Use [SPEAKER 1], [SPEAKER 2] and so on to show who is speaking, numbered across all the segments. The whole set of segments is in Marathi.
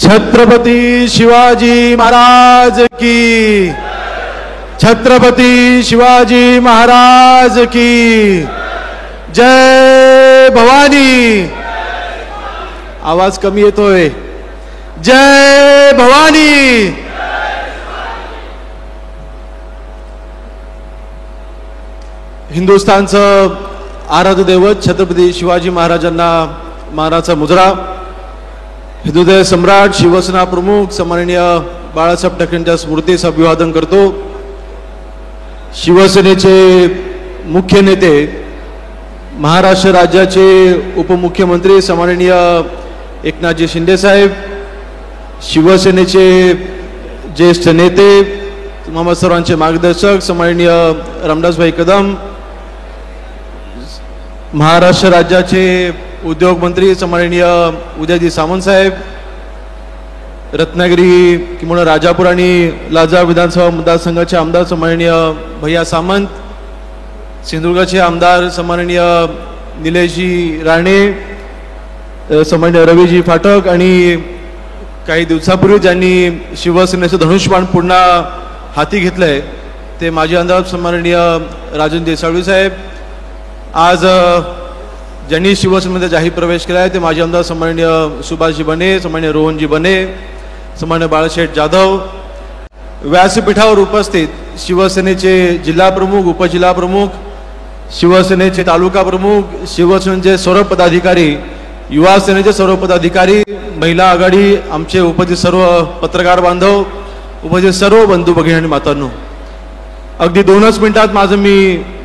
[SPEAKER 1] छत्रपती शिवाजी महाराज की, छत्रपती शिवाजी महाराज की जय भवानी। आवाज कमी येतोय। जय भवानी। हिंदुस्थानचं आराध्य दैवत छत्रपती शिवाजी महाराजांना मानाचा मुजरा। हिंदुदय सम्राट शिवसेना प्रमुख सन्माननीय बाळासाहेब ठाकरेंच्या स्मृतीस अभिवादन करतो। शिवसेनेचे मुख्य नेते महाराष्ट्र राज्याचे उपमुख्यमंत्री सन्माननीय एकनाथजी शिंदे साहेब, शिवसेनेचे ज्येष्ठ नेते मामा सर्वांचे मार्गदर्शक सन्माननीय रामदासभाई कदम, महाराष्ट्र राज्याचे उद्योग मंत्री सन्माननीय उदयजी सामंत साहेब, रत्नागिरी किंवा राजापूर आणि लाजा विधानसभा मतदारसंघाचे आमदार सन्माननीय भैया सामंत, सिंधुदुर्गचे आमदार सन्माननीय निलेशजी राणे, सन्माननीय रवीजी फाटक आणि काही दिवसापूर्वी ज्यांनी शिवसेनेचं धनुष्यबाण पुन्हा हाती घेतलंय ते माजी आमदार सन्माननीय राजन देसाळवी साहेब, आज ज्यांनी शिवसेनेमध्ये जाहीर प्रवेश केला आहे ते माजी आमदार सन्माननीय सुभाषजी बने, सन्माननीय रोहनजी बने, सन्माननीय बाळाशेठ जाधव, व्यासपीठावर उपस्थित शिवसेनेचे जिल्हा प्रमुख, उपजिल्हा प्रमुख, शिवसेनेचे तालुका प्रमुख, शिवसेनेचे सर्व पदाधिकारी, युवा सेनेचे सर्व पदाधिकारी, महिला आघाडी, आमचे उपस्थित सर्व पत्रकार बांधव, उपस्थित सर्व बंधू भगिनी आणि मातांनो, अगदी 2च मिनिटात माझं मी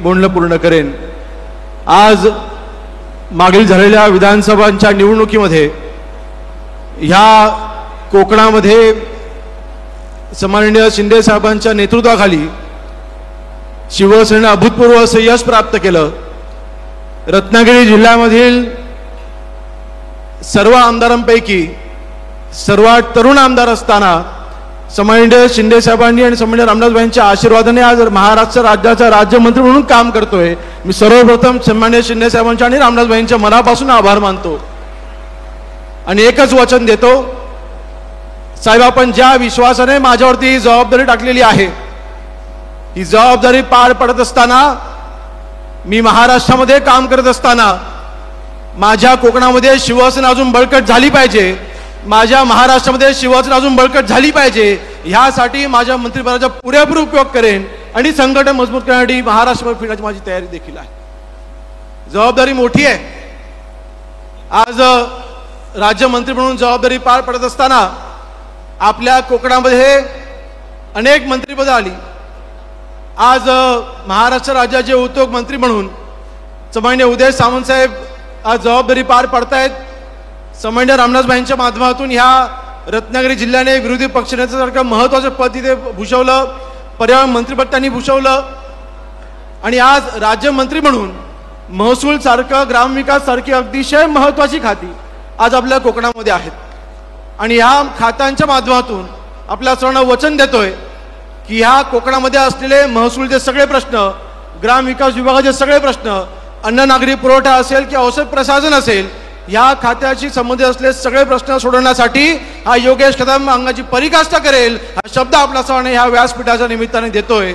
[SPEAKER 1] बोलणं पूर्ण करेन। आज मागील झालेल्या विधानसभांच्या निवडणुकीमध्ये ह्या कोकणामध्ये सन्माननीय शिंदे साहेबांच्या नेतृत्वाखाली शिवसेनेने अभूतपूर्व असं यश प्राप्त केलं। रत्नागिरी जिल्ह्यामधील सर्व आमदारांपैकी सर्वात तरुण आमदार असताना सन्माननीय शिंदे साहेबांनी आणि सन्माननीय रामदासभाईंच्या आशीर्वादाने आज महाराष्ट्र राज्याचा राज्यमंत्री म्हणून काम करतोय। मी सर्वप्रथम सन्माननीय शिंदे साहेबांच्या आणि रामदासभाईंच्या मनापासून आभार मानतो आणि एकच वचन देतो, साहेब आपण ज्या विश्वासाने माझ्यावरती ही जबाबदारी टाकलेली आहे, ही जबाबदारी पार पडत असताना, मी महाराष्ट्रामध्ये काम करत असताना माझ्या कोकणामध्ये शिवसेना अजून बळकट झाली पाहिजे, माझ्या महाराष्ट्रामध्ये शिवसेना अजून बळकट झाली पाहिजे, ह्यासाठी माझ्या मंत्रिपदाचा पुरेपूर उपयोग करेन आणि संघटन मजबूत करण्यासाठी महाराष्ट्रामध्ये फिरण्याची माझी तयारी देखील आहे। जबाबदारी मोठी आहे। आज राज्यमंत्री म्हणून जबाबदारी पार पडत असताना आपल्या कोकणामध्ये अनेक मंत्रिपदं आली। आज महाराष्ट्र राज्याचे उद्योग मंत्री म्हणून सन्माननीय उदय सामंत साहेब आज जबाबदारी पार पडतायत। सन्माननीय रामदासभाईंच्या माध्यमातून ह्या रत्नागिरी जिल्ह्याने विरोधी पक्षनेत्यासारखं महत्त्वाचं पद तिथे भूषवलं, पर्यावरण मंत्रिपद त्यांनी भूषवलं आणि आज राज्यमंत्री म्हणून महसूल सारखं, ग्रामविकास सारखी अतिशय महत्त्वाची खाती आज आपल्या कोकणामध्ये आहेत आणि ह्या खात्यांच्या माध्यमातून आपल्या सर्वांना वचन देतोय की ह्या कोकणामध्ये असलेले महसूलचे सगळे प्रश्न, ग्रामविकास विभागाचे सगळे प्रश्न, अन्न नागरी पुरवठा असेल की औषध प्रशासन असेल, या खात्याशी संबंधित असलेले सगळे प्रश्न सोडवण्यासाठी हा योगेश कदम अंगाची परिकाष्ठा करेल हा शब्द आपल्या सर्वांना ह्या व्यासपीठाच्या निमित्ताने देतोय।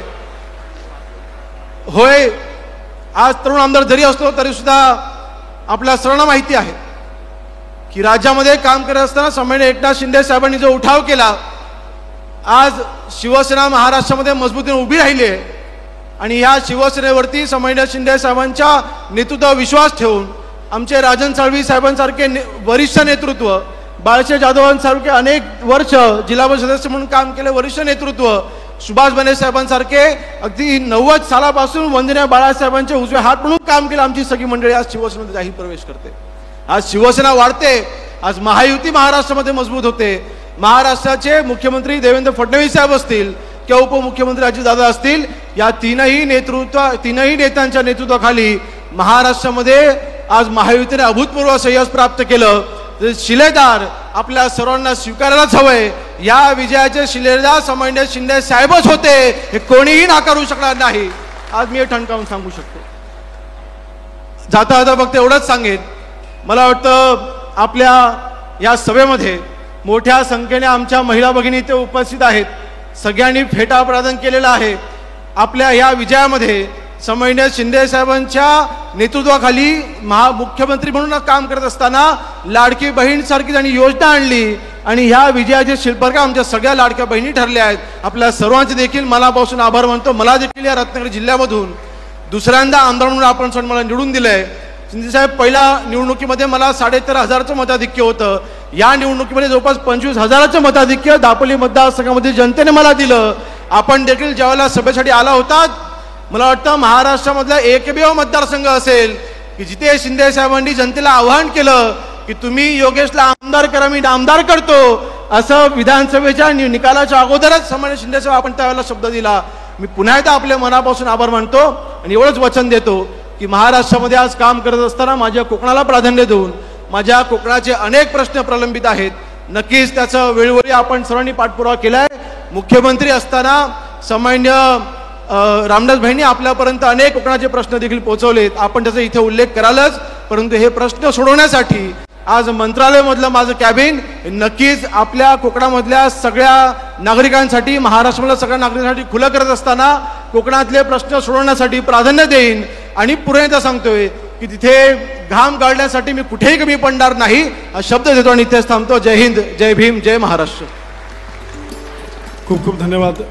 [SPEAKER 1] होय, आज तरुण आमदार जरी असलो तरी सुद्धा आपल्या सर्वांना माहिती आहे की राज्यामध्ये काम करत असताना सन्माननीय एकनाथ शिंदे साहेबांनी जो उठाव केला, आज शिवसेना महाराष्ट्रामध्ये मजबूतीने उभी राहिली आहे आणि ह्या शिवसेनेवरती सन्माननीय शिंदे साहेबांच्या नेतृत्वावर विश्वास ठेवून आमचे राजन साळवी साहेबांसारखे वरिष्ठ नेतृत्व, बाळाशेठ जाधवांसारखे अनेक वर्ष जिल्हा परिषद सदस्य म्हणून काम केले वरिष्ठ नेतृत्व, सुभाष बने साहेबांसारखे अगदी 90 सालापासून वंदनीय बाळासाहेबांचे उजवे हात म्हणून काम केलं आमची सगळी मंडळी आज शिवसेनेमध्ये जाहीर प्रवेश करते। आज शिवसेना वाढते, आज महायुती महाराष्ट्रामध्ये मजबूत होते। महाराष्ट्राचे मुख्यमंत्री देवेंद्र फडणवीस साहेब असतील किंवा उपमुख्यमंत्री अजितदादा असतील, या तीनही नेत्यांच्या नेतृत्वाखाली महाराष्ट्रामध्ये आज महायुतीने अभूतपूर्व असं यश प्राप्त केलं। शिलेदार आपल्या सर्वांना स्वीकारायलाच हवंय, या विजयाचे शिलेदार सन्माननीय शिंदे साहेबच होते, हे कोणीही नाकारू शकणार नाही। आज मी हे ठणकावून सांगू शकतो। जाता जाता फक्त एवढंच सांगेन, मला वाटतं आपल्या या सभेमध्ये मोठ्या संख्येने आमच्या महिला भगिनी इथे उपस्थित आहेत. सगळ्यांनी फेटा प्रदान केलेला आहे. आपल्या या विजयामध्ये सन्माननीय शिंदे साहेबांच्या नेतृत्वाखाली मुख्यमंत्री म्हणून काम करत असताना लाडकी बहीण सारखी त्यांनी योजना आणली आणि ह्या विजयाचे शिल्पकार आमच्या सगळ्या लाडक्या बहिणी ठरल्या आहेत. आपल्या सर्वांचे देखील मनापासून आभार मानतो. मला देखील या रत्नागिरी जिल्ह्यामधून दुसऱ्यांदा आमदार म्हणून आपण मला निवडून दिलंय. शिंदे साहेब पहिल्या निवडणुकीमध्ये मला 13,500चं मताधिक्य होतं. या निवडणुकीमध्ये जवळपास 25,000चं मताधिक्य दापोली मतदारसंघामध्ये जनतेने मला दिलं. आपण देखील ज्यावेळेला सभेसाठी आला होता, मला वाटतं महाराष्ट्रामधला एकमेव मतदारसंघ असेल की जिथे शिंदे साहेबांनी जनतेला आवाहन केलं की तुम्ही योगेशला आमदार करा, मी आमदार करतो, असं विधानसभेच्या निकालाच्या अगोदरच सन्माननीय शिंदे साहेब आपण त्यावेळेला शब्द दिला. मी पुन्हा एकदा आपल्या मनापासून आभार मानतो आणि एवढंच वचन देतो की महाराष्ट्रामध्ये आज काम करत असताना माझ्या कोकणाला प्राधान्य देऊन माझ्या कोकणाचे अनेक प्रश्न प्रलंबित आहेत. नक्कीच त्याचं वेळोवेळी आपण सर्वांनी पाठपुरावा केलाय. मुख्यमंत्री असताना सन्माननीय रामदास भाईंनी आपल्यापर्यंत अनेक कोकणाचे प्रश्न देखील पोहोचवलेत. आपण त्याचा इथे उल्लेख करालच, परंतु हे प्रश्न सोडवण्यासाठी आज मंत्रालयामधलं माझं कॅबिन नक्कीच आपल्या कोकणामधल्या सगळ्या नागरिकांसाठी, महाराष्ट्रामधल्या सगळ्या नागरिकांसाठी खुलं करत असताना कोकणातले प्रश्न सोडवण्यासाठी प्राधान्य देईन. आणि पुन्हा सांगतोय की तिथे घाम गाळण्यासाठी मी कुठेही कमी पडणार नाही हा शब्द देतो आणि इथेच थांबतो. जय हिंद, जय भीम, जय महाराष्ट्र.
[SPEAKER 2] खूप खूप धन्यवाद.